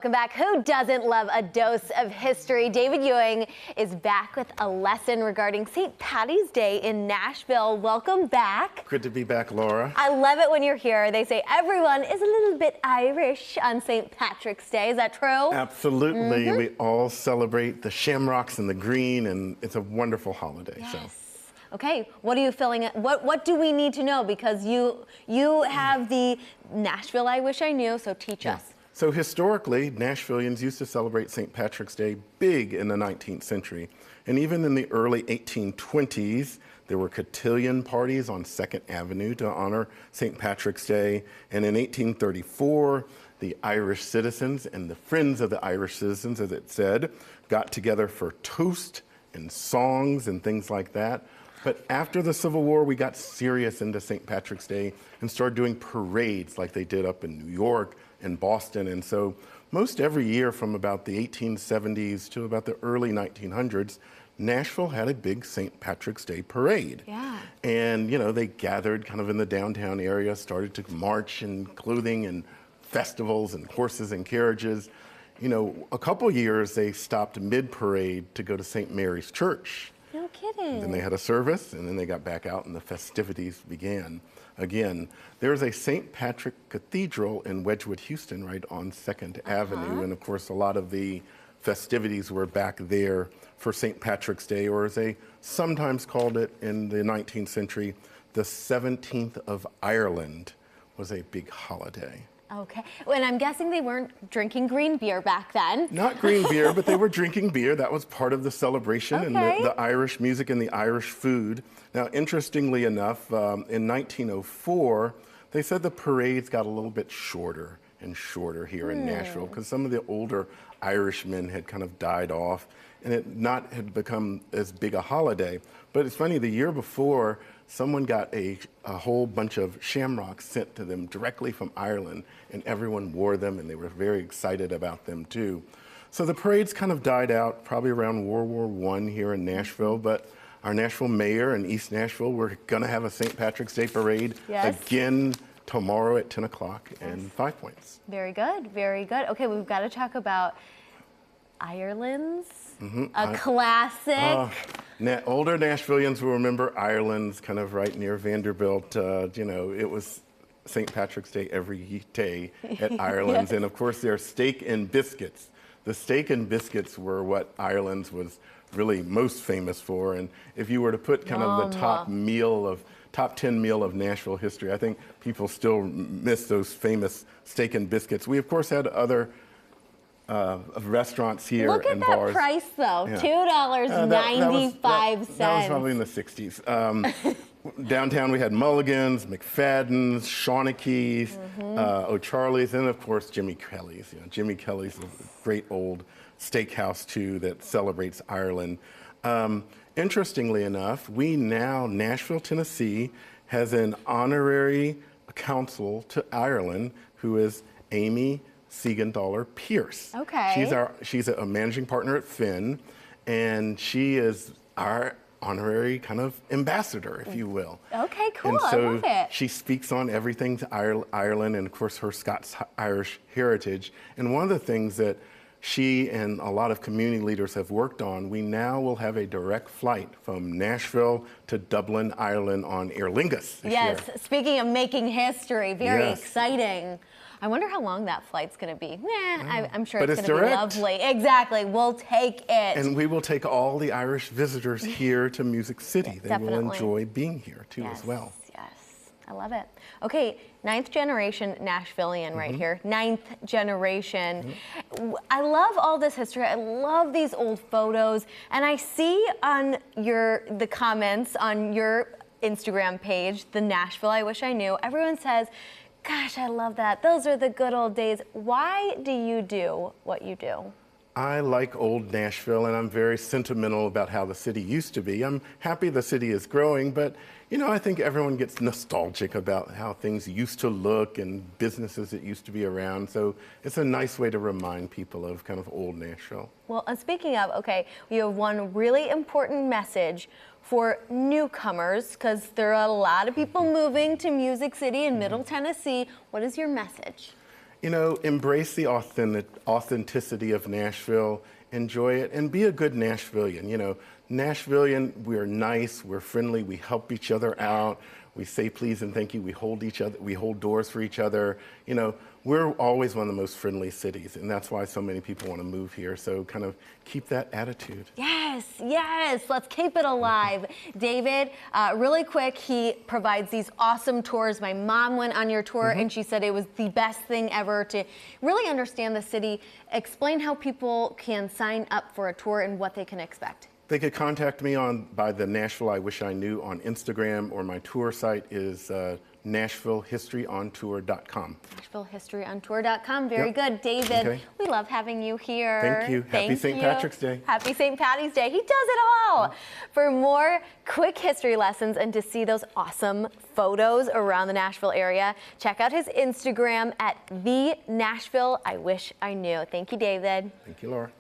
Welcome back. Who doesn't love a dose of history? David Ewing is back with a lesson regarding St. Patty's Day in Nashville. Welcome back. Good to be back, Laura. I love it when you're here. They say everyone is a little bit Irish on St. Patrick's Day. Is that true? Absolutely. We all celebrate the shamrocks and the green, and it's a wonderful holiday. Yes. So. Okay, what are you feeling? What do we need to know? Because you have the Nashville I Wish I Knew, so teach us. So historically, Nashvillians used to celebrate St. Patrick's Day big in the 19th century. And even in the early 1820s, there were cotillion parties on 2nd Avenue to honor St. Patrick's Day. And in 1834, the Irish citizens and the Friends of the Irish Citizens, as it said, got together for toast and songs and things like that. But after the Civil War, we got serious into St. Patrick's Day and started doing parades like they did up in New York and Boston. And so most every year from about the 1870s to about the early 1900s, Nashville had a big St. Patrick's Day parade. Yeah. And, you know, they gathered kind of in the downtown area, started to march in clothing and festivals and horses and carriages. You know, a couple years they stopped mid-parade to go to St. Mary's Church. No kidding. Then they had a service, and then they got back out, and the festivities began again. There's a St. Patrick Cathedral in Wedgwood, Houston, right on 2nd Avenue, and of course a lot of the festivities were back there for St. Patrick's Day, or as they sometimes called it in the 19th century, the 17th of Ireland was a big holiday. Okay, and I'm guessing they weren't drinking green beer back then. Not green beer, but they were drinking beer. That was part of the celebration, and Okay. the Irish music and the Irish food. Now, interestingly enough, in 1904, they said the parades got a little bit shorter and shorter here in Nashville because some of the older Irishmen had kind of died off, and it not had become as big a holiday. But it's funny, the year before, someone got a whole bunch of shamrocks sent to them directly from Ireland, and everyone wore them, and they were very excited about them too. So the parades kind of died out probably around World War I here in Nashville, but our Nashville mayor in East Nashville, we're gonna have a St. Patrick's Day parade again tomorrow at 10 o'clock and 5 Points. Very good, very good. Okay, we've got to talk about Ireland's, a classic. Older Nashvillians will remember Ireland's kind of right near Vanderbilt. You know, it was St. Patrick's Day every day at Ireland's. And of course, their steak and biscuits. The steak and biscuits were what Ireland's was really most famous for. And if you were to put kind of the top 10 meal of Nashville history, I think people still miss those famous steak and biscuits. We, of course, had other of restaurants here and bars. Look at that price, though. Yeah. $2.95. That was probably in the 60s. Downtown, we had Mulligan's, McFadden's, Shaughneke's, O'Charley's, and of course, Jimmy Kelly's. You know, Jimmy Kelly's is a great old steakhouse, too, that celebrates Ireland. Interestingly enough, we now, Nashville, Tennessee, has an honorary consul to Ireland who is Amy Siegenthaler Pierce. Okay. She's a managing partner at Finn, and she is our honorary kind of ambassador, if you will. Okay, cool. And so I love it. she speaks on everything to Ireland and, of course, her Scots-Irish heritage. And one of the things that she and a lot of community leaders have worked on, we now will have a direct flight from Nashville to Dublin, Ireland on Aer Lingus this year. Speaking of making history, very exciting. I wonder how long that flight's going to be. I'm sure it's going to be lovely. Exactly. We'll take it. And we will take all the Irish visitors here to Music City. They will enjoy being here, too, as well. Yes. I love it. Okay, 9th generation Nashvillian right here. 9th generation. I love all this history. I love these old photos. And I see on the comments on your Instagram page, the Nashville I Wish I Knew, everyone says, gosh, I love that. Those are the good old days. Why do you do what you do? I like old Nashville, and I'm very sentimental about how the city used to be. I'm happy the city is growing, but, you know, I think everyone gets nostalgic about how things used to look and businesses that used to be around. So it's a nice way to remind people of kind of old Nashville. Well, speaking of, okay, we have one really important message for newcomers, because there are a lot of people moving to Music City in Middle Tennessee. What is your message? You know, embrace the authenticity of Nashville, enjoy it, and be a good Nashvilleian. You know, Nashvilleian, we're nice, we're friendly, we help each other out, we say please and thank you, we hold doors for each other. You know, we're always one of the most friendly cities, and that's why so many people want to move here. So kind of keep that attitude. Yes, yes, let's keep it alive. David, really quick, he provides these awesome tours. My mom went on your tour and she said it was the best thing ever to really understand the city. Explain how people can sign up for a tour and what they can expect. They could contact me by the Nashville I Wish I Knew on Instagram, or my tour site is NashvilleHistoryOnTour.com. NashvilleHistoryOnTour.com. Very good. David, Okay. we love having you here. Thank you. Happy St. Patrick's Day. Happy St. Patty's Day. He does it all. For more quick history lessons and to see those awesome photos around the Nashville area, check out his Instagram at @TheNashvilleIWishIKnew. Thank you, David. Thank you, Laura.